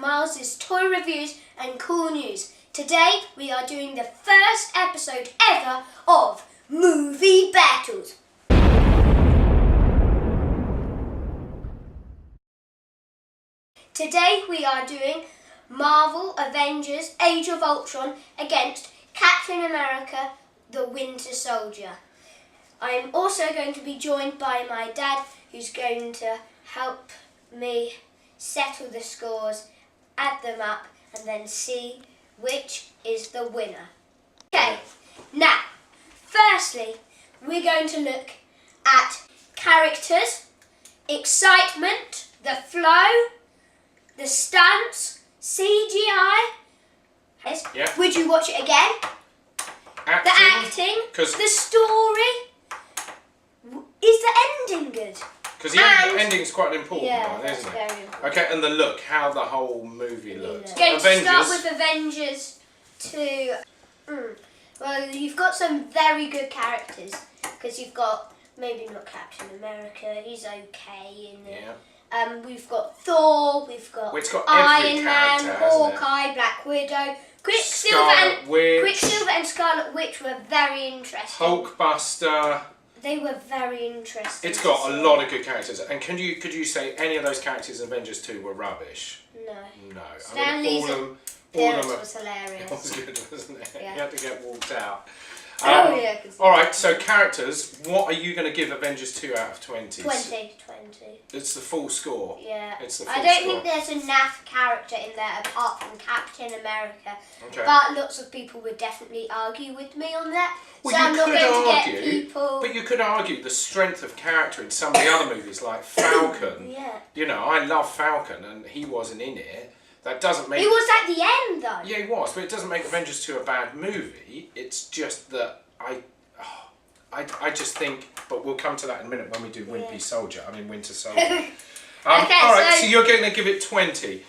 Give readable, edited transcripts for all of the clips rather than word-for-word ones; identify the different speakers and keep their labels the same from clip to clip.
Speaker 1: Miles's toy reviews and cool news. Today we are doing the first episode ever of Movie Battles. Today we are doing Marvel Avengers Age of Ultron against Captain America the Winter Soldier. I am also going to be joined by my dad, who's going to help me settle the scores, add them up, and then see which is the winner. Okay, now, firstly, we're going to look at characters, excitement, the flow, the stunts, CGI.
Speaker 2: Yeah.
Speaker 1: Would you watch it again?
Speaker 2: Acting,
Speaker 1: the acting, the story. Is the ending good?
Speaker 2: Because the ending's quite an important one, isn't it?
Speaker 1: Very important.
Speaker 2: Okay, and the look, how the whole movie looks.
Speaker 1: Going to start with Avengers 2. Well, you've got some very good characters, because you've got, maybe not Captain America, he's okay in it. Yeah. We've got Thor, we've got Iron Man, Hawkeye, Black Widow, Quicksilver and Scarlet Witch were very interesting.
Speaker 2: Hulkbuster.
Speaker 1: They were very interesting.
Speaker 2: It's got a lot of good characters. And could you say any of those characters in Avengers 2 were rubbish?
Speaker 1: No.
Speaker 2: No.
Speaker 1: Stan Lee's appearance was hilarious.
Speaker 2: It was good, wasn't it?
Speaker 1: Yeah.
Speaker 2: You had to get walked out.
Speaker 1: Yeah.
Speaker 2: Alright, so characters, what are you going to give Avengers 2 out of 20?
Speaker 1: 20.
Speaker 2: It's the full score.
Speaker 1: Yeah.
Speaker 2: It's the full
Speaker 1: I don't
Speaker 2: score.
Speaker 1: think there's enough character in there apart from Captain America.
Speaker 2: Okay.
Speaker 1: But lots of people would definitely argue with me on that.
Speaker 2: Well,
Speaker 1: so I'm not going to get people...
Speaker 2: But you could argue the strength of character in some of the other movies, like Falcon.
Speaker 1: Yeah.
Speaker 2: You know, I love Falcon and he wasn't in it. That doesn't make...
Speaker 1: He was at the end though.
Speaker 2: Yeah, he was, but it doesn't make Avengers 2 a bad movie. It's just that I just think, but we'll come to that in a minute when we do Winter Soldier.
Speaker 1: Okay,
Speaker 2: alright, so you're going to give it 20.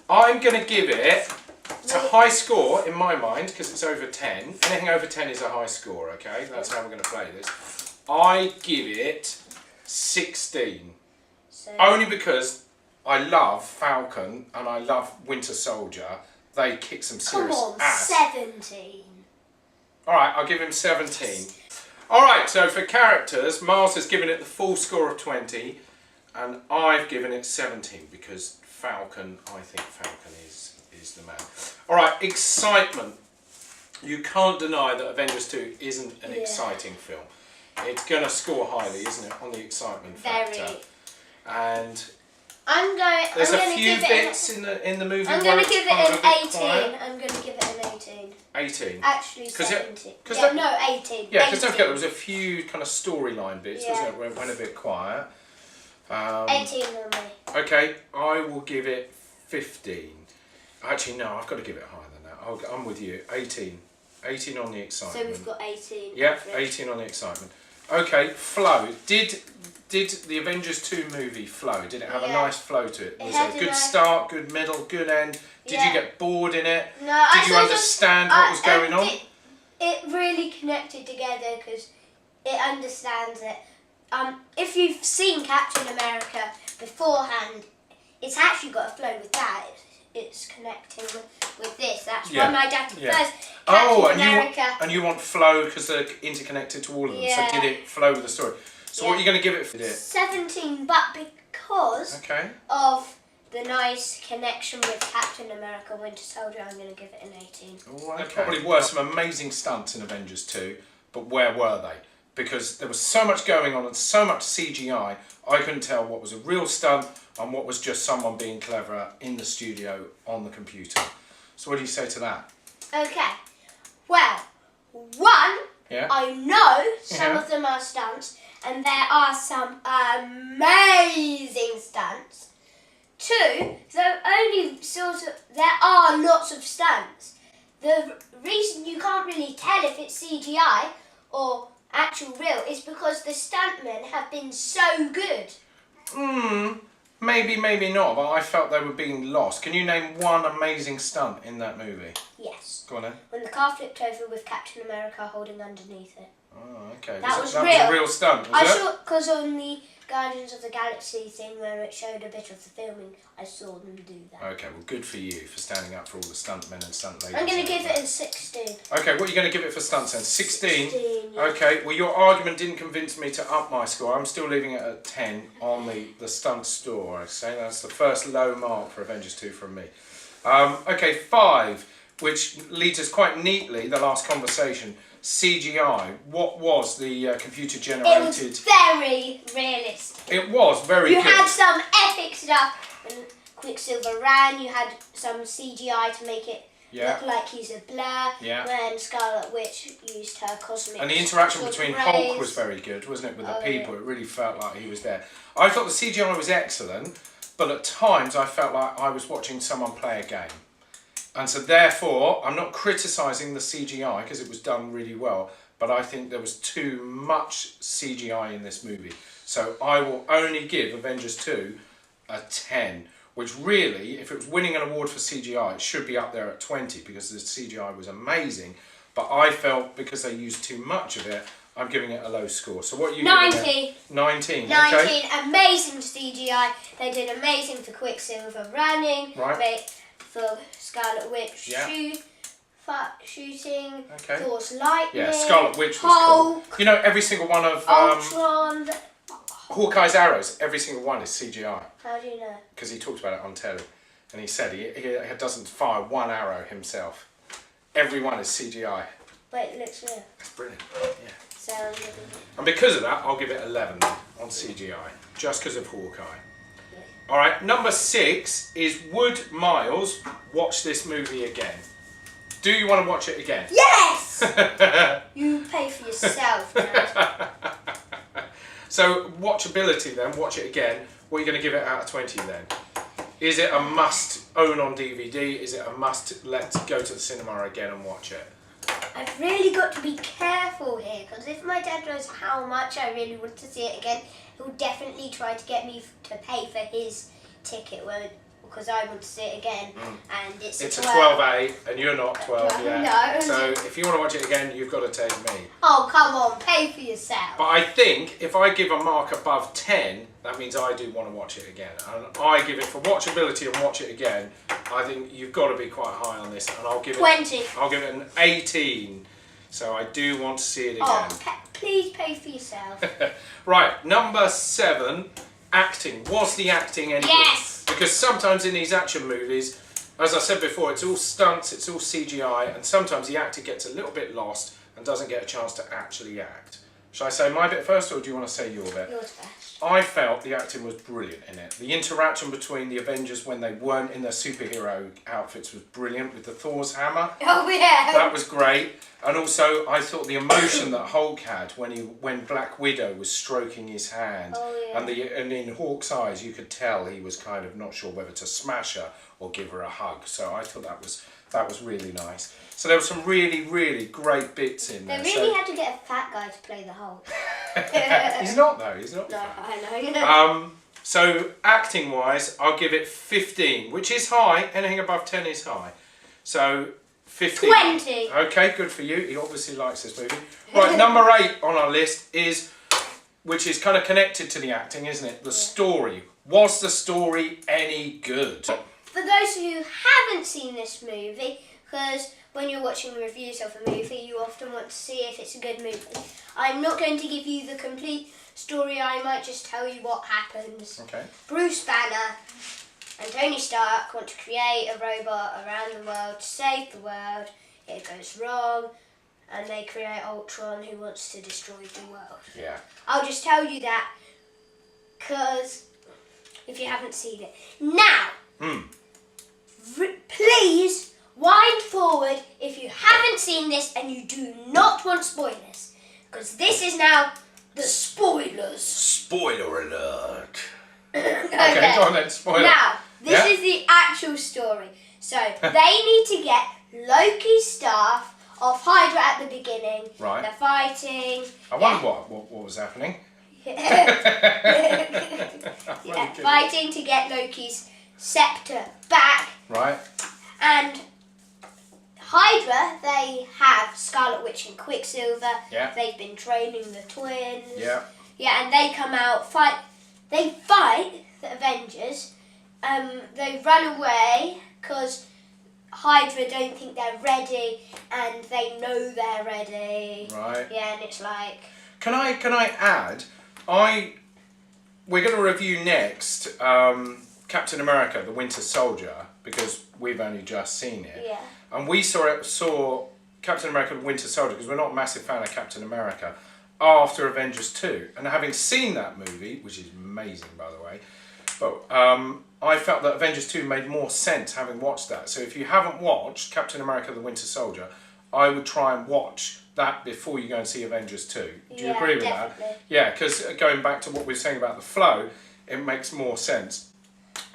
Speaker 2: I'm going to give it... It's a high score in my mind because it's over 10. Anything over 10 is a high score, okay? That's how we're going to play this. I give it 16. Only because I love Falcon and I love Winter Soldier. They kick some serious ass.
Speaker 1: 17.
Speaker 2: Alright, I'll give him 17. Alright, so for characters, Miles has given it the full score of 20 and I've given it 17 because Falcon, I think Falcon is the man. Alright, excitement. You can't deny that Avengers 2 isn't an exciting film. It's going to score highly, isn't it, on the excitement factor. And there's a few bits in the movie.
Speaker 1: I'm going to give it an 18. I'm going to give it an 18.
Speaker 2: 18?
Speaker 1: Actually 17. 18.
Speaker 2: Yeah, because don't forget there was a few kind of storyline bits, wasn't it, where it went a bit quiet.
Speaker 1: 18 on me.
Speaker 2: Okay, I will give it 15. Actually, no, I've got to give it higher than that. I'm with you. 18. 18 on the excitement.
Speaker 1: So we've got 18.
Speaker 2: Yeah, 18 on the excitement. Okay, flow. Did the Avengers 2 movie flow? Did it have a nice flow to it? Was it a good start, good middle, good end? Did you get bored in it?
Speaker 1: No,
Speaker 2: Did you understand what was going on?
Speaker 1: It really connected together because it understands it. If you've seen Captain America beforehand, it's actually got a flow with that. It's connecting with this. That's why my dad prefers Captain America.
Speaker 2: And you want flow because they're interconnected to all of them. So did it flow with the story? So what are you going to give it for this?
Speaker 1: 17, but because of the nice connection with Captain America Winter Soldier, I'm going to give it an 18.
Speaker 2: There probably were some amazing stunts in Avengers 2, but where were they? Because there was so much going on and so much CGI, I couldn't tell what was a real stunt and what was just someone being clever in the studio on the computer. So what do you say to that?
Speaker 1: Okay. Well, one, I know some of them are stunts, and there are some amazing stunts. Two, there are lots of stunts. The reason you can't really tell if it's CGI or actual real is because the stuntmen have been so good.
Speaker 2: Maybe, maybe not, but I felt they were being lost. Can you name one amazing stunt in that movie?
Speaker 1: Yes.
Speaker 2: Go on then.
Speaker 1: When the car flipped over with Captain America holding underneath it.
Speaker 2: Oh, okay.
Speaker 1: That was
Speaker 2: a real stunt, was it?
Speaker 1: Because on the Guardians of the Galaxy thing where it showed a bit of the filming, I saw them do that.
Speaker 2: Okay, well, good for you for standing up for all the stuntmen and stunt ladies.
Speaker 1: I'm going to give it a 16.
Speaker 2: Okay, what are you going to give it for stunts then? 16?
Speaker 1: 16, yeah.
Speaker 2: Okay, well, your argument didn't convince me to up my score. I'm still leaving it at 10 on the stunt score. Okay, that's the first low mark for Avengers 2 from me. Okay, 5, which leads us quite neatly, the last conversation. CGI. What was the computer generated?
Speaker 1: It was very realistic.
Speaker 2: It was very good.
Speaker 1: You had some epic stuff when Quicksilver ran. You had some CGI to make it look like he's a blur.
Speaker 2: Yeah.
Speaker 1: When Scarlet Witch used her cosmic.
Speaker 2: And the interaction
Speaker 1: sort of
Speaker 2: between
Speaker 1: rays.
Speaker 2: Hulk was very good, wasn't it, with the people? It really felt like he was there. I thought the CGI was excellent, but at times I felt like I was watching someone play a game. And so therefore, I'm not criticising the CGI because it was done really well, but I think there was too much CGI in this movie. So I will only give Avengers 2 a 10, which really, if it was winning an award for CGI, it should be up there at 20 because the CGI was amazing. But I felt because they used too much of it, I'm giving it a low score. So what are you giving it?
Speaker 1: 19.
Speaker 2: 19, okay.
Speaker 1: 19, amazing CGI. They did amazing for Quicksilver running.
Speaker 2: Right.
Speaker 1: For Scarlet Witch shooting, Thor's lightning,
Speaker 2: Yeah, Scarlet Witch was
Speaker 1: Hulk,
Speaker 2: cool. You know, every single one of
Speaker 1: ULTRON.
Speaker 2: Hawkeye's arrows, every single one is CGI.
Speaker 1: How do you know?
Speaker 2: Because he talked about it on telly. And he said he doesn't fire one arrow himself. Every one is CGI.
Speaker 1: But it looks real.
Speaker 2: That's brilliant, yeah.
Speaker 1: Sounds good.
Speaker 2: And because of that, I'll give it 11 on CGI, just because of Hawkeye. All right, number 6 is would Miles watch this movie again? Do you want to watch it again?
Speaker 1: Yes! You pay for yourself, Dad.
Speaker 2: So, watchability then, watch it again. What are you going to give it out of 20 then? Is it a must own on DVD? Is it a must let's go to the cinema again and watch it?
Speaker 1: I've really got to be careful here, because if my dad knows how much I really want to see it again, he'll definitely try to get me to pay for his ticket because I want to see it again. And it's
Speaker 2: a 12A and you're not 12 yet.
Speaker 1: No.
Speaker 2: So if you want to watch it again, you've got to take me.
Speaker 1: Oh, come on, pay for yourself.
Speaker 2: But I think if I give a mark above 10, that means I do want to watch it again. And I give it for watchability and watch it again. I think you've got to be quite high on this, and I'll give
Speaker 1: 20.
Speaker 2: I'll give it an 18. So I do want to see it again.
Speaker 1: Oh, please pay for yourself.
Speaker 2: Right, number 7, acting. Was the acting any
Speaker 1: Yes.
Speaker 2: good? Because sometimes in these action movies, as I said before, it's all stunts, it's all CGI, and sometimes the actor gets a little bit lost and doesn't get a chance to actually act. Shall I say my bit first, or do you want to say your bit?
Speaker 1: Yours first.
Speaker 2: I felt the acting was brilliant in it. The interaction between the Avengers when they weren't in their superhero outfits was brilliant, with the Thor's hammer.
Speaker 1: Oh yeah.
Speaker 2: That was great. And also, I thought the emotion that Hulk had when Black Widow was stroking his hand, and in Hawk's eyes, you could tell he was kind of not sure whether to smash her or give her a hug. So I thought that was really nice. So there were some really, really great bits in there.
Speaker 1: They really had to get a fat guy to play the Hulk.
Speaker 2: He's not though. He's not.
Speaker 1: No,
Speaker 2: fat.
Speaker 1: I know.
Speaker 2: So acting wise, I'll give it 15, which is high. Anything above 10 is high. So 15.
Speaker 1: 20.
Speaker 2: Okay, good for you. He obviously likes this movie. Right, number 8 on our list is, which is kind of connected to the acting, isn't it? The story. Was the story any good?
Speaker 1: For those who haven't seen this movie, because when you're watching reviews of a movie, you often want to see if it's a good movie. I'm not going to give you the complete story, I might just tell you what happens.
Speaker 2: Okay.
Speaker 1: Bruce Banner and Tony Stark want to create a robot around the world to save the world. It goes wrong, and they create ULTRON, who wants to destroy the world.
Speaker 2: Yeah.
Speaker 1: I'll just tell you that, because if you haven't seen it. Now, please wind forward if you haven't seen this and you do not want spoilers, because this is now the spoilers.
Speaker 2: Spoiler alert.
Speaker 1: Okay,
Speaker 2: go on then, spoiler.
Speaker 1: Now, this is the actual story. So, they need to get Loki's staff off Hydra at the beginning.
Speaker 2: Right.
Speaker 1: They're fighting.
Speaker 2: I wonder what was happening.
Speaker 1: Fighting to get Loki's scepter back.
Speaker 2: Right.
Speaker 1: And Hydra, they have Scarlet Witch and Quicksilver.
Speaker 2: Yeah.
Speaker 1: They've been training the twins.
Speaker 2: Yeah.
Speaker 1: Yeah, and they come out, fight they fight the Avengers. They run away because Hydra don't think they're ready, and they know they're ready.
Speaker 2: Right.
Speaker 1: Yeah, and it's like.
Speaker 2: Can I add? We're going to review next Captain America: The Winter Soldier, because we've only just seen it.
Speaker 1: Yeah.
Speaker 2: And we saw Captain America: The Winter Soldier because we're not a massive fan of Captain America after Avengers 2. And having seen that movie, which is amazing by the way, but I felt that Avengers 2 made more sense having watched that. So if you haven't watched Captain America: The Winter Soldier, I would try and watch that before you go and see Avengers 2. Do you agree with
Speaker 1: definitely.
Speaker 2: that? Yeah, because going back to what we were saying about the flow, it makes more sense.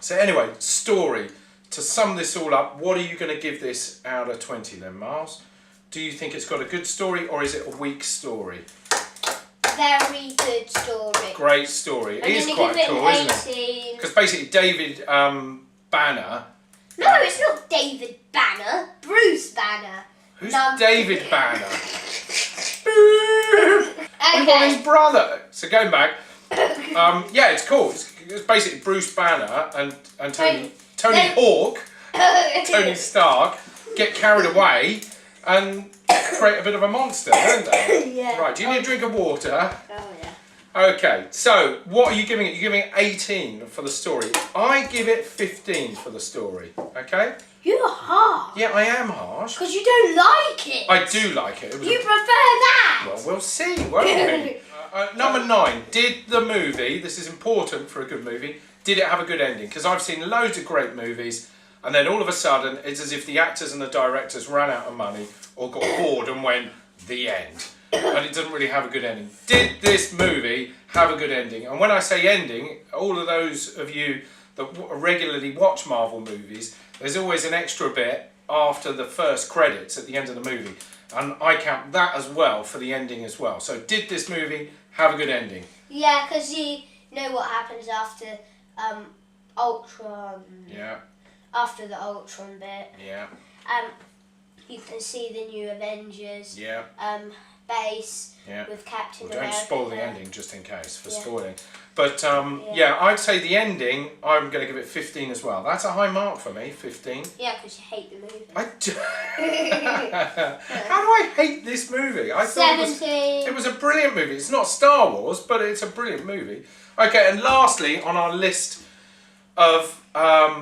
Speaker 2: So anyway, story. To sum this all up, what are you going to give this out of 20 then, Miles? Do you think it's got a good story or is it a weak story?
Speaker 1: Very good story.
Speaker 2: Great story. It is
Speaker 1: I'm
Speaker 2: quite
Speaker 1: gonna give
Speaker 2: cool,
Speaker 1: it an
Speaker 2: isn't it?
Speaker 1: 18.
Speaker 2: Because basically David Banner...
Speaker 1: No, it's not David Banner. Bruce Banner.
Speaker 2: Who's
Speaker 1: No.
Speaker 2: David Banner? What about his brother? So going back, yeah, it's cool. It's basically Bruce Banner and Tony Hawk, Tony Stark get carried away and create a bit of a monster, don't they?
Speaker 1: Yeah.
Speaker 2: Right, do you need a drink of water?
Speaker 1: Oh, yeah.
Speaker 2: Okay, so what are you giving it? You're giving it 18 for the story. I give it 15 for the story, okay?
Speaker 1: You're harsh.
Speaker 2: Yeah, I am harsh.
Speaker 1: Because you don't like it.
Speaker 2: I do like it. It was
Speaker 1: You prefer that.
Speaker 2: Well, we'll see, won't we? Number 9. Did the movie, this is important for a good movie, did it have a good ending? Because I've seen loads of great movies and then all of a sudden it's as if the actors and the directors ran out of money or got bored and went, the end. And it doesn't really have a good ending. Did this movie have a good ending? And when I say ending, all of those of you that regularly watch Marvel movies, there's always an extra bit after the first credits at the end of the movie. And I count that as well for the ending as well. So did this movie have a good ending?
Speaker 1: Yeah, because you know what happens after Ultron.
Speaker 2: Yeah.
Speaker 1: After the Ultron bit.
Speaker 2: Yeah.
Speaker 1: You can see the new Avengers.
Speaker 2: Yeah.
Speaker 1: Base
Speaker 2: Yeah.
Speaker 1: with Captain
Speaker 2: Well, don't
Speaker 1: America.
Speaker 2: spoil the ending just in case for
Speaker 1: Yeah.
Speaker 2: spoiling. But yeah, I'd say the ending, I'm going to give it 15 as well. That's a high mark for me, 15.
Speaker 1: Yeah, because you hate the movie.
Speaker 2: I do. How do I hate this movie? I thought
Speaker 1: 17.
Speaker 2: it was a brilliant movie. It's not Star Wars, but it's a brilliant movie. Okay, and lastly, on our list of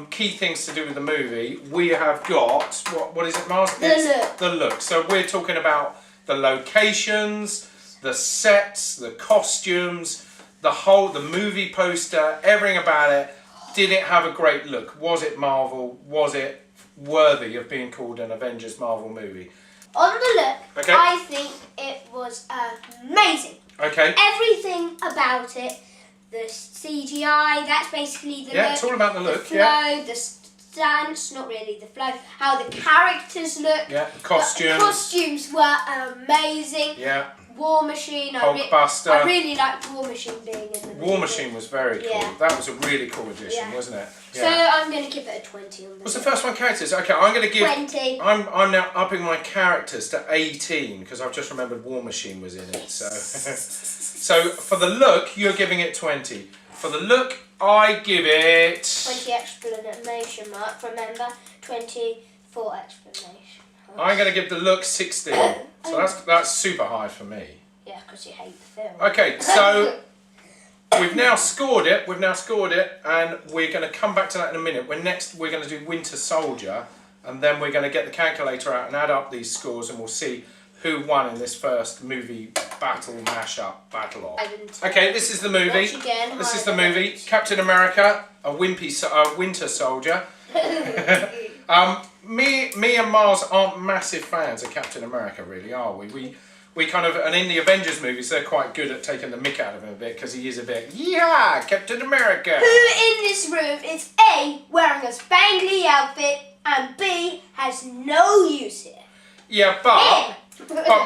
Speaker 2: key things to do with the movie, we have got, what is it, Mars?
Speaker 1: The look.
Speaker 2: The look. So we're talking about the locations, the sets, the costumes, the movie poster, everything about it. Did it have a great look? Was it Marvel? Was it worthy of being called an Avengers Marvel movie?
Speaker 1: On the look,
Speaker 2: Okay.
Speaker 1: I think it was amazing.
Speaker 2: Okay.
Speaker 1: Everything about it, the CGI, that's basically the
Speaker 2: Yeah,
Speaker 1: look.
Speaker 2: it's all about the look,
Speaker 1: The flow,
Speaker 2: yeah.
Speaker 1: the stance, not really the flow, how the characters look.
Speaker 2: Yeah, the costumes.
Speaker 1: The costumes were amazing.
Speaker 2: Yeah.
Speaker 1: War Machine,
Speaker 2: Hulkbuster.
Speaker 1: I really liked War Machine being in the movie.
Speaker 2: War Machine was very cool.
Speaker 1: Yeah.
Speaker 2: That was a really cool addition,
Speaker 1: Yeah.
Speaker 2: wasn't it?
Speaker 1: So I'm going to give it a 20 on the
Speaker 2: What's the first one, characters? Okay, I'm going to give...
Speaker 1: 20.
Speaker 2: I'm now upping my characters to 18 because I've just remembered War Machine was in it. So, so for the look, you're giving it 20. For the look, I give it...
Speaker 1: 20 exclamation mark, remember? 24 exclamation mark.
Speaker 2: I'm going to give the look 16. So that's super high for me.
Speaker 1: Yeah, because you hate the film.
Speaker 2: Okay, so we've now scored it. And we're going to come back to that in a minute. We're going to do Winter Soldier, and then we're going to get the calculator out and add up these scores, and we'll see who won in this first movie battle off. Okay, this is the movie.
Speaker 1: Watch again,
Speaker 2: This is
Speaker 1: high
Speaker 2: the movie.
Speaker 1: level.
Speaker 2: Captain America, a Winter Soldier. Me and Mars aren't massive fans of Captain America, really, are we? We kind of, and in the Avengers movies, they're quite good at taking the mick out of him a bit because he is a bit, yeah, Captain America.
Speaker 1: Who in this room is A, wearing a spangly outfit, and B, has no use here?
Speaker 2: Yeah, but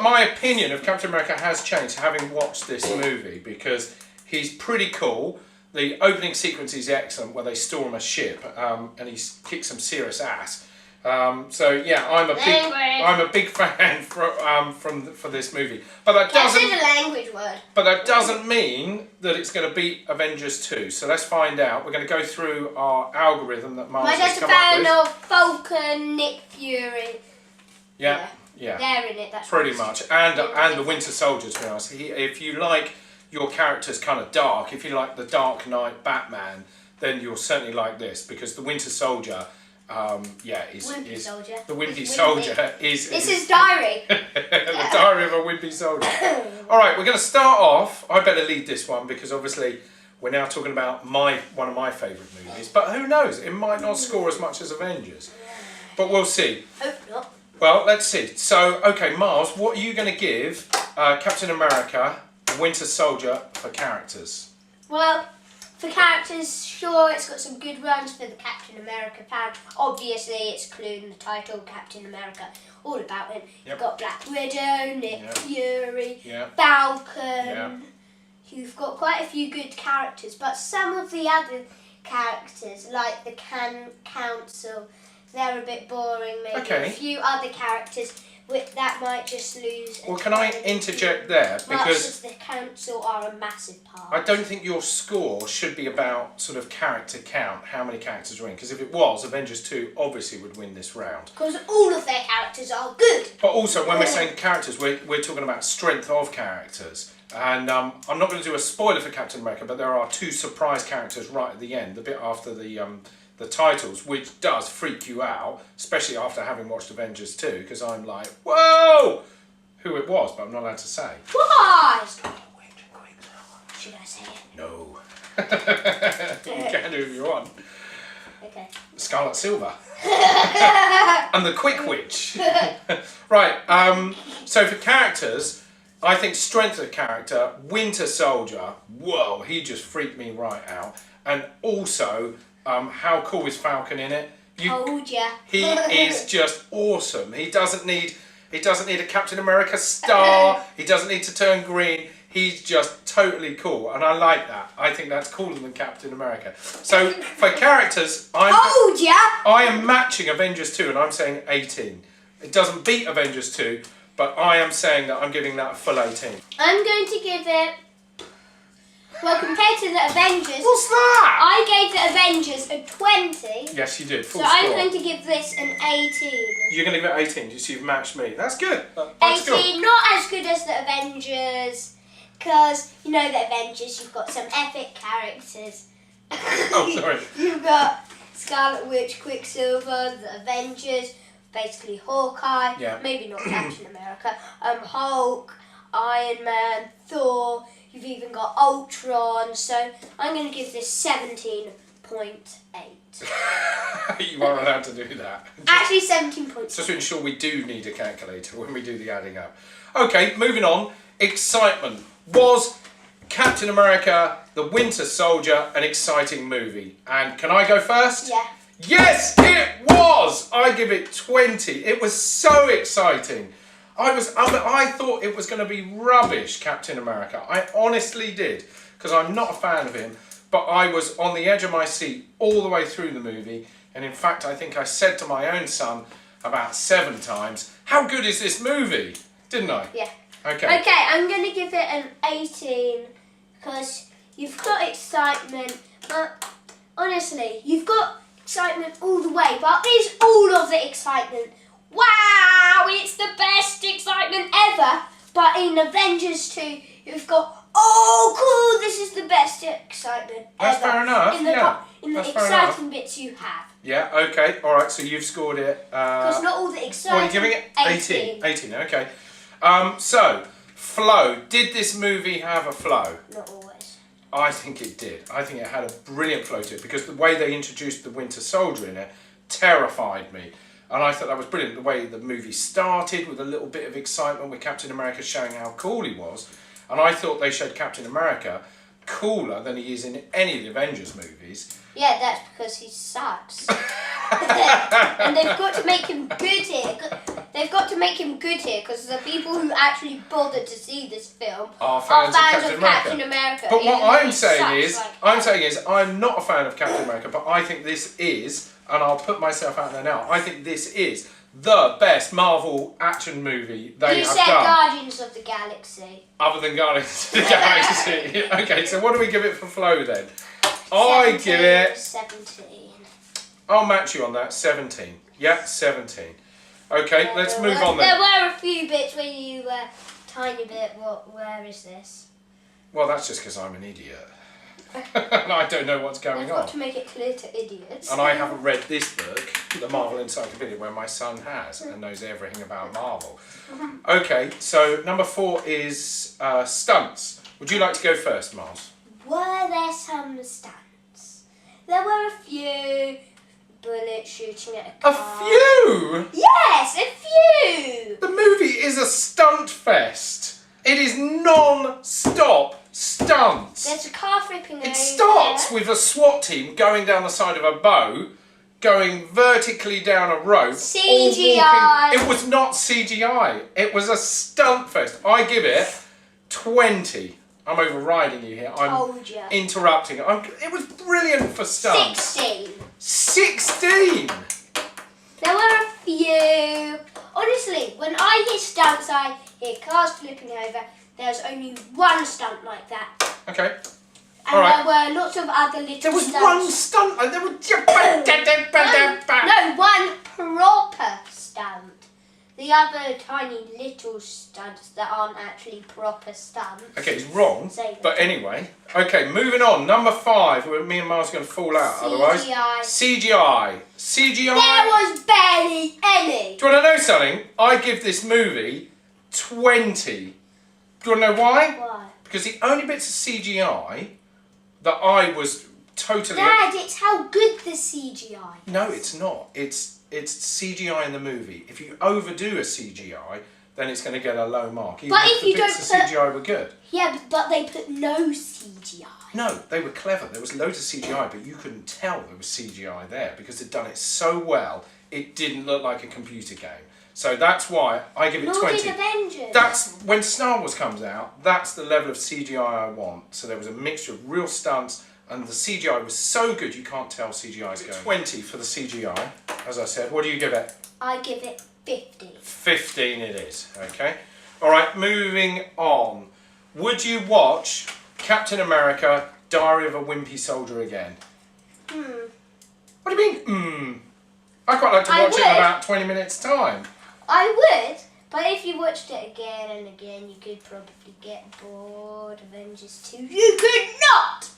Speaker 2: my opinion of Captain America has changed having watched this movie because he's pretty cool. The opening sequence is excellent where they storm a ship and he kicks some serious ass. So yeah, I'm a big fan for this movie. But that
Speaker 1: That's
Speaker 2: doesn't.
Speaker 1: a language word.
Speaker 2: But that doesn't mean that it's going to beat Avengers 2. So let's find out. We're going to go through our algorithm that Miles
Speaker 1: My
Speaker 2: has
Speaker 1: dad's a
Speaker 2: come up
Speaker 1: fan
Speaker 2: with.
Speaker 1: of Falcon, Nick Fury.
Speaker 2: Yeah.
Speaker 1: They're in it. That's
Speaker 2: Pretty much, and the Winter Soldier. To be honest, if you like your characters kind of dark, if you like the Dark Knight Batman, then you'll certainly like this because the Winter Soldier,
Speaker 1: Wimpy Soldier.
Speaker 2: The Wimpy Soldier is.
Speaker 1: It's his diary.
Speaker 2: The Diary of a Wimpy Soldier. All right, we're going to start off. I better lead this one because obviously we're now talking about one of my favourite movies. But who knows? It might not score as much as Avengers, but we'll see.
Speaker 1: Hope not.
Speaker 2: Well, let's see. So, okay, Miles, what are you going to give Captain America, Winter Soldier for characters?
Speaker 1: Well, for characters, sure, it's got some good runs for the Captain America fan. Obviously, it's including the title Captain America, all about him.
Speaker 2: Yep.
Speaker 1: You've got Black Widow, Nick Fury, Falcon.
Speaker 2: Yeah.
Speaker 1: You've got quite a few good characters, but some of the other characters, like the Council, they're a bit boring. Maybe
Speaker 2: Okay.
Speaker 1: a few other characters that might just lose.
Speaker 2: Well, can I interject there? Because
Speaker 1: the Council are a massive part.
Speaker 2: I don't think your score should be about sort of character count, how many characters are in. Because if it was, Avengers 2 obviously would win this round.
Speaker 1: Because all of their characters are good.
Speaker 2: But also, when we're saying characters, we're talking about strength of characters. And I'm not going to do a spoiler for Captain America, but there are two surprise characters right at the end, the bit after the titles, which does freak you out, especially after having watched Avengers 2, because I'm like, whoa! Who it was, but I'm not allowed to say.
Speaker 1: Why? Should I say it?
Speaker 2: No. You can do if you want.
Speaker 1: Okay.
Speaker 2: Scarlet Silver. And the Quick Witch. Right, so for characters, I think strength of character, Winter Soldier, whoa, he just freaked me right out. And also, how cool is Falcon in it?
Speaker 1: Told ya.
Speaker 2: He is just awesome. He doesn't need a Captain America star. He doesn't need to turn green. He's just totally cool, and I like that. I think that's cooler than Captain America. So for characters,
Speaker 1: Told ya.
Speaker 2: I am matching Avengers 2, and I'm saying 18. It doesn't beat Avengers 2, but I am saying that I'm giving that a full 18.
Speaker 1: I'm going to give it. Well, compared to the Avengers,
Speaker 2: What's that?
Speaker 1: I gave the Avengers a 20.
Speaker 2: Yes, you did. Full
Speaker 1: So
Speaker 2: score.
Speaker 1: I'm going to give this an 18.
Speaker 2: You're going to give it 18, so you've matched me. That's good. That's
Speaker 1: 18, not as good as the Avengers, because, you know, the Avengers, you've got some epic characters.
Speaker 2: Oh, sorry.
Speaker 1: You've got Scarlet Witch, Quicksilver, the Avengers, basically Hawkeye, maybe not Captain America, Hulk, Iron Man, Thor, you've even got ULTRON, so I'm going to give this 17.8.
Speaker 2: You are allowed to do that.
Speaker 1: Actually 17.6.
Speaker 2: Just to ensure we do need a calculator when we do the adding up. Okay, moving on. Excitement. Was Captain America, the Winter Soldier, an exciting movie? And can I go first?
Speaker 1: Yeah.
Speaker 2: Yes, it was! I give it 20. It was so exciting. I thought it was going to be rubbish, Captain America. I honestly did, because I'm not a fan of him. But I was on the edge of my seat all the way through the movie. And in fact, I think I said to my own son about 7 times, how good is this movie? Didn't I?
Speaker 1: Yeah.
Speaker 2: Okay.
Speaker 1: Okay, I'm going to give it an 18 because you've got excitement, but honestly, you've got excitement all the way, but is all of the excitement, wow, it's the best excitement ever, but in Avengers 2, you've got, oh cool, this is the best excitement
Speaker 2: That's
Speaker 1: ever.
Speaker 2: fair enough,
Speaker 1: In the
Speaker 2: That's fair
Speaker 1: exciting bits you have.
Speaker 2: Yeah, okay, alright, so you've scored it.
Speaker 1: Because not all the exciting.
Speaker 2: What are you giving it? 18. 18, okay. So, flow. Did this movie have a flow?
Speaker 1: Not always.
Speaker 2: I think it did. I think it had a brilliant flow to it because the way they introduced the Winter Soldier in it terrified me. And I thought that was brilliant. The way the movie started with a little bit of excitement with Captain America showing how cool he was. And I thought they showed Captain America cooler than he is in any of the Avengers movies.
Speaker 1: Yeah, that's because he sucks. And they've got to make him good here. They've got to make him good here because the people who actually bothered to see this film
Speaker 2: are fans
Speaker 1: of Captain America.
Speaker 2: But what I'm saying
Speaker 1: is,
Speaker 2: I'm not a fan of Captain America, but I think this is and I'll put myself out there now. I think this is the best Marvel action movie they
Speaker 1: You
Speaker 2: have
Speaker 1: said
Speaker 2: done.
Speaker 1: Guardians of the Galaxy.
Speaker 2: Other than Guardians of the Galaxy. Okay, so what do we give it for flow then? I give it...
Speaker 1: 17.
Speaker 2: I'll match you on that, 17. Yeah, 17. Okay, let's move on then.
Speaker 1: There were a few bits where you were tiny bit, where is this?
Speaker 2: Well, that's just because I'm an idiot. And I don't know what's going
Speaker 1: I've
Speaker 2: on.
Speaker 1: got to make it clear to idiots.
Speaker 2: And I haven't read this book, the Marvel Encyclopedia, where my son has and knows everything about Marvel. Okay, so number 4 is stunts. Would you like to go first, Miles?
Speaker 1: Were there some stunts? There were a few bullets shooting at a
Speaker 2: A
Speaker 1: car.
Speaker 2: few?
Speaker 1: Yes, a few!
Speaker 2: The movie is a stunt fest. It is non-stop stunts.
Speaker 1: There's a car flipping over.
Speaker 2: It starts with a SWAT team going down the side of a boat, going vertically down a rope.
Speaker 1: CGI.
Speaker 2: all walking. It was not CGI. It was a stunt fest. I give it 20. I'm overriding you here. I'm
Speaker 1: Told ya.
Speaker 2: interrupting. It was brilliant for stunts.
Speaker 1: 16.
Speaker 2: 16?
Speaker 1: There were a few. Honestly, when I hear stunts, I hear cars flipping over. There's only one stunt like that.
Speaker 2: Okay.
Speaker 1: And
Speaker 2: All right.
Speaker 1: there were lots of other little
Speaker 2: There was
Speaker 1: stunts.
Speaker 2: one stunt. And there was
Speaker 1: No, one proper stunt. The other tiny little stunts that aren't actually proper stunts.
Speaker 2: Okay, he's wrong.
Speaker 1: Say that.
Speaker 2: But anyway. Okay, moving on. Number 5. Where me and Miles are going to fall out otherwise. CGI. CGI.
Speaker 1: There was barely any.
Speaker 2: Do you want to know something? I give this movie 20. Do you want to know why?
Speaker 1: Why?
Speaker 2: Because the only bits of CGI that I was totally...
Speaker 1: Dad, it's how good the CGI is.
Speaker 2: No, it's not. It's CGI in the movie. If you overdo a CGI, then it's going to get a low mark. Even
Speaker 1: But
Speaker 2: if
Speaker 1: if
Speaker 2: the
Speaker 1: you
Speaker 2: bits
Speaker 1: don't
Speaker 2: of CGI were good.
Speaker 1: Yeah, but they put no CGI.
Speaker 2: No, they were clever. There was loads of CGI, but you couldn't tell there was CGI there because they'd done it so well, it didn't look like a computer game. So that's why I give it
Speaker 1: Nor
Speaker 2: 20.
Speaker 1: did Avengers.
Speaker 2: That's when Star Wars comes out. That's the level of CGI I want. So there was a mixture of real stunts, and the CGI was so good you can't tell CGI is going. 20 for the CGI, as I said. What do you give it?
Speaker 1: I give it 50.
Speaker 2: 15 it is. Okay. All right. Moving on. Would you watch Captain America: Diary of a Wimpy Soldier again? What do you mean? I quite like to watch it in about 20 minutes' time.
Speaker 1: I would, but if you watched it again and again, you could probably get bored. Avengers 2, you could not!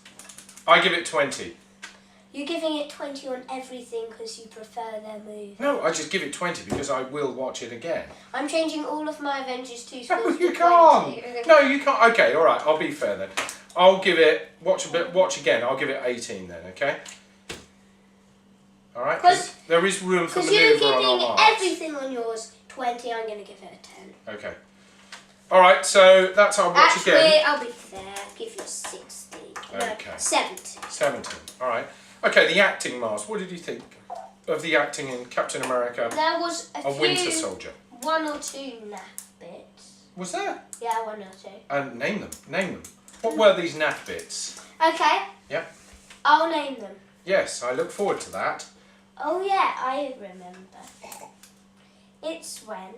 Speaker 2: I give it 20.
Speaker 1: You're giving it 20 on everything because you prefer their movie.
Speaker 2: No, I just give it 20 because I will watch it again.
Speaker 1: I'm changing all of my Avengers 2
Speaker 2: No,
Speaker 1: scores
Speaker 2: you
Speaker 1: to
Speaker 2: can't.
Speaker 1: 20.
Speaker 2: No, you can't. Okay, all right. I'll be fair then. I'll give it watch again. I'll give it 18 then. Okay. All right. 'Cause there is room for
Speaker 1: Because you're
Speaker 2: manoeuvre on our
Speaker 1: giving
Speaker 2: marks.
Speaker 1: everything on yours 20, I'm going to give it a 10.
Speaker 2: Okay. All right. So that's our watch
Speaker 1: Actually,
Speaker 2: again.
Speaker 1: I'll be fair. Give you 16. No,
Speaker 2: Okay.
Speaker 1: 70.
Speaker 2: 17. All right. Okay. The acting, Mars. What did you think of the acting in Captain America:
Speaker 1: There was
Speaker 2: A Winter Soldier?
Speaker 1: 1 or 2 naff bits.
Speaker 2: Was there?
Speaker 1: Yeah, 1 or 2.
Speaker 2: And name them. Name them. What were these naff bits?
Speaker 1: Okay.
Speaker 2: Yeah.
Speaker 1: I'll name them.
Speaker 2: Yes, I look forward to that.
Speaker 1: Oh yeah, I remember. It's when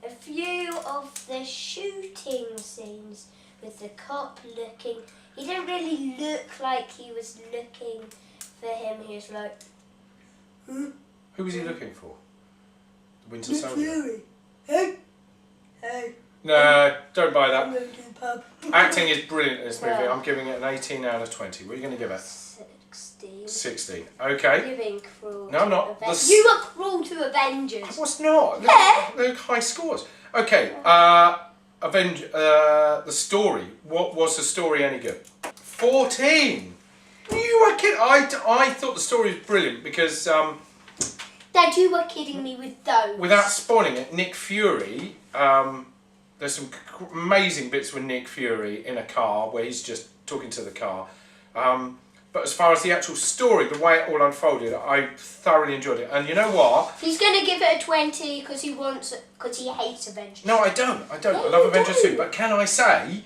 Speaker 1: a few of the shooting scenes with the cop looking, he didn't really look like he was looking for him, he was like,
Speaker 2: Who was he looking for? The Winter Soldier.
Speaker 1: Hey, hey,
Speaker 2: No, don't buy
Speaker 1: I'm
Speaker 2: that.
Speaker 1: going to the pub.
Speaker 2: Acting is brilliant in this movie.
Speaker 1: Well.
Speaker 2: I'm giving it an 18 out of 20. What are you going to give it?
Speaker 1: 16.
Speaker 2: 16. Okay.
Speaker 1: You're being cruel.
Speaker 2: No, I'm
Speaker 1: to
Speaker 2: not.
Speaker 1: Avengers.
Speaker 2: The
Speaker 1: You were cruel to Avengers.
Speaker 2: What's not?
Speaker 1: Yeah.
Speaker 2: They're high scores. Okay. The story. What was the story any good? 14. You were kidding. I thought the story was brilliant because
Speaker 1: Dad, you were kidding me with those.
Speaker 2: without spoiling it, Nick Fury. There's some amazing bits with Nick Fury in a car where he's just talking to the car. But as far as the actual story, the way it all unfolded, I thoroughly enjoyed it. And you know what?
Speaker 1: He's going to give it a 20 because he hates Avengers.
Speaker 2: No, I don't. I
Speaker 1: No,
Speaker 2: love
Speaker 1: you
Speaker 2: Avengers
Speaker 1: don't.
Speaker 2: 2. But can I say,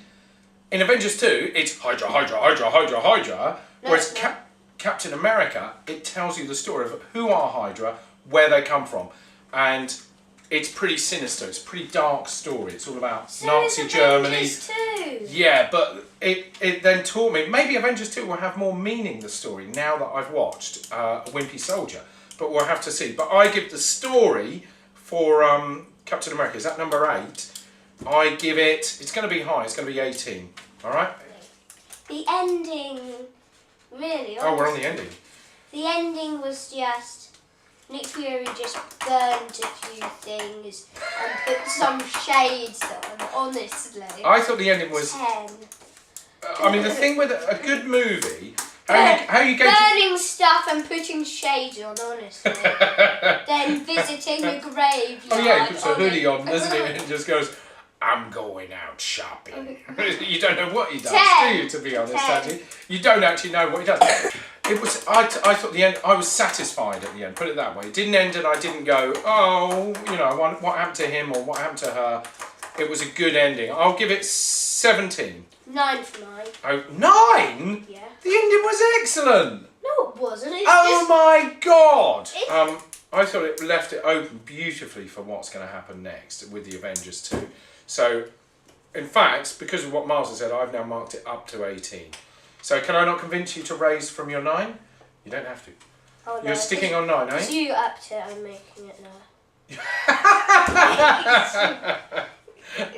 Speaker 2: in Avengers 2, it's Hydra, Hydra, Hydra, Hydra, Hydra.
Speaker 1: No,
Speaker 2: Whereas
Speaker 1: it's not.
Speaker 2: Captain America, it tells you the story of who are Hydra, where they come from. And it's pretty sinister. It's a pretty dark story. It's all about Nazi Germany.
Speaker 1: Too.
Speaker 2: Yeah, but it then taught me, maybe Avengers 2 will have more meaning, the story, now that I've watched A Wimpy Soldier. But we'll have to see. But I give the story for Captain America, is that number 8? I give it, it's going to be high, it's going to be 18. Alright?
Speaker 1: The ending, really?
Speaker 2: Oh, we're on the ending.
Speaker 1: The ending was just, Nick Fury just burnt a few things and put some shades on, honestly.
Speaker 2: I thought the ending was...
Speaker 1: 10.
Speaker 2: I mean, the thing with a good movie, how you go to...
Speaker 1: Burning stuff and putting shades on, honestly. Then visiting a graveyard.
Speaker 2: Oh yeah, he puts a hoodie on, doesn't he? And just goes, I'm going out shopping. You don't know what he does,
Speaker 1: 10.
Speaker 2: do you, to be honest, actually? You don't actually know what he does. It was, I thought the end, I was satisfied at the end, put it that way. It didn't end and I didn't go, oh, you know, what happened to him or what happened to her. It was a good ending. I'll give it 17.
Speaker 1: 9 for 9.
Speaker 2: Oh, 9?
Speaker 1: Yeah.
Speaker 2: The ending was excellent.
Speaker 1: No, it wasn't. It's
Speaker 2: Oh
Speaker 1: just,
Speaker 2: my God!
Speaker 1: It's-
Speaker 2: I thought it left it open beautifully for what's going to happen next with the Avengers 2. So, in fact, because of what Miles has said, I've now marked it up to 18. So, can I not convince you to raise from your 9? You don't have to.
Speaker 1: Oh, no,
Speaker 2: You're sticking on 9, eh?
Speaker 1: It's you upped it, I'm making it now.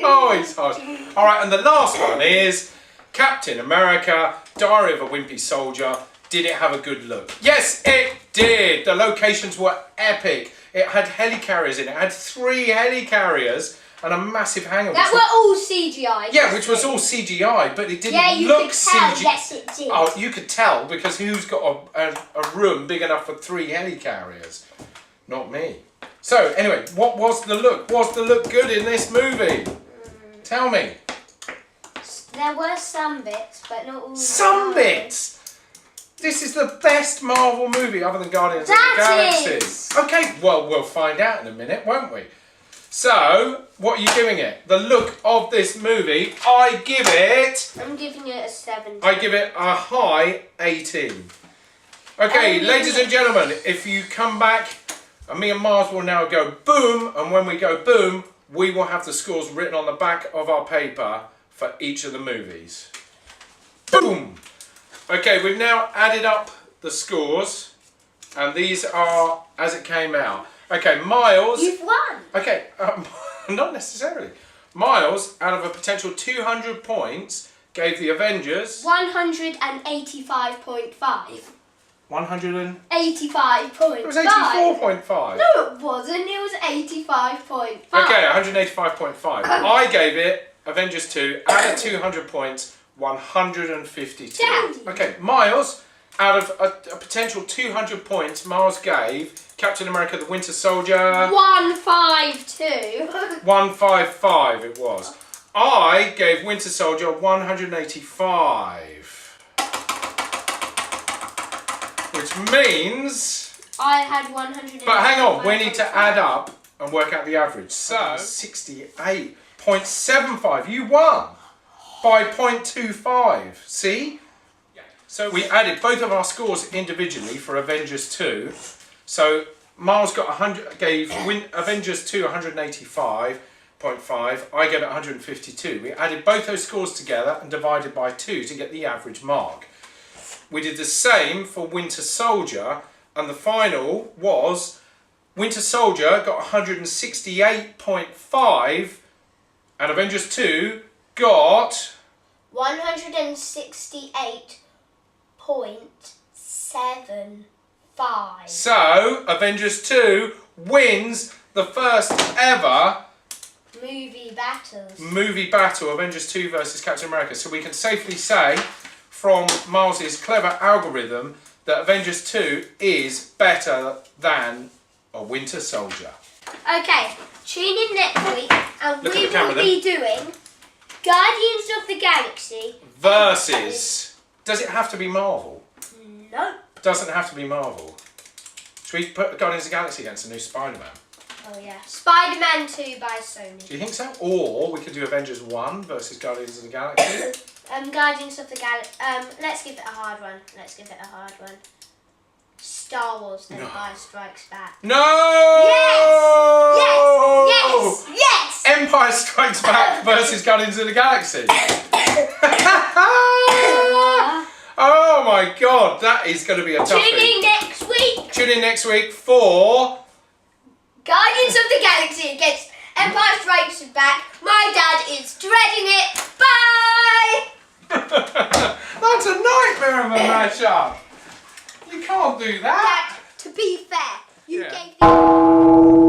Speaker 2: Oh, it's hard. All right, and the last one is Captain America, Diary of a Wimpy Soldier. Did it have a good look? Yes, it did. The locations were epic. It had helicarriers in it. It had 3 helicarriers and a massive hangar.
Speaker 1: That were all CGI.
Speaker 2: Yeah, which was all CGI, but it didn't
Speaker 1: yeah, you
Speaker 2: look
Speaker 1: could tell,
Speaker 2: CGI.
Speaker 1: yes it did.
Speaker 2: Oh, you could tell because who's got a room big enough for 3 helicarriers? Not me. So, anyway, what was the look? Was the look good in this movie? Tell me.
Speaker 1: There were some bits, but not all.
Speaker 2: Some bits! This is the best Marvel movie other than Guardians of the
Speaker 1: That
Speaker 2: Galaxy.
Speaker 1: is.
Speaker 2: Okay, well, we'll find out in a minute, won't we? So, what are you giving it? The look of this movie, I give it...
Speaker 1: I'm giving it a 7.
Speaker 2: I give it a high 18. Okay, ladies and gentlemen, if you come back, and me and Mars will now go boom, and when we go boom, we will have the scores written on the back of our paper for each of the movies. Boom! Okay, we've now added up the scores, and these are as it came out. Okay, Miles...
Speaker 1: You've won!
Speaker 2: Okay, not necessarily. Miles, out of a potential 200 points, gave the Avengers...
Speaker 1: 185.5.
Speaker 2: 100 and...
Speaker 1: 85.5.
Speaker 2: It was 84.5.
Speaker 1: No, it wasn't. It was 85.5.
Speaker 2: Okay, 185.5. I gave it, Avengers 2, out of 200 points, 152.
Speaker 1: Daddy.
Speaker 2: Okay, Miles, out of a potential 200 points, Miles gave Captain America the Winter Soldier...
Speaker 1: 152.
Speaker 2: 155 it was. I gave Winter Soldier 185. Which means...
Speaker 1: I had 100.
Speaker 2: But hang on, we need to add up and work out the average. So, 68.75. You won by 0.25. See? So we added both of our scores individually for Avengers 2. So Miles got gave Avengers 2 185.5. I gave it 152. We added both those scores together and divided by 2 to get the average mark. We did the same for Winter Soldier, and the final was Winter Soldier got 168.5 and Avengers 2 got
Speaker 1: 168.75.
Speaker 2: So Avengers 2 wins the first ever movie battle, Avengers 2 versus Captain America. So we can safely say from Miles's clever algorithm that Avengers 2 is better than a Winter Soldier.
Speaker 1: Okay, tune in next week and
Speaker 2: Look
Speaker 1: we
Speaker 2: at the camera
Speaker 1: will be doing Guardians of the Galaxy
Speaker 2: Versus... Does it have to be Marvel?
Speaker 1: No.
Speaker 2: Doesn't have to be Marvel. Should we put Guardians of the Galaxy against the new Spider-Man?
Speaker 1: Oh yeah. Spider-Man 2 by Sony.
Speaker 2: Do you think so? Or we could do Avengers 1 versus Guardians of the Galaxy.
Speaker 1: Guardians of the Galaxy. Let's give it a hard one. Star Wars Empire Strikes Back.
Speaker 2: No!
Speaker 1: Yes! Yes!
Speaker 2: Empire Strikes Back versus Guardians of the Galaxy. Oh my god, that is going to be a toughie.
Speaker 1: Tune in next week.
Speaker 2: Tune in next week for
Speaker 1: Guardians of the Galaxy against Empire Strikes Back. My dad is dreading it. Bye!
Speaker 2: That's a nightmare of a mashup. You can't do that.
Speaker 1: Dad, to be fair, you
Speaker 2: Yeah.
Speaker 1: gave the...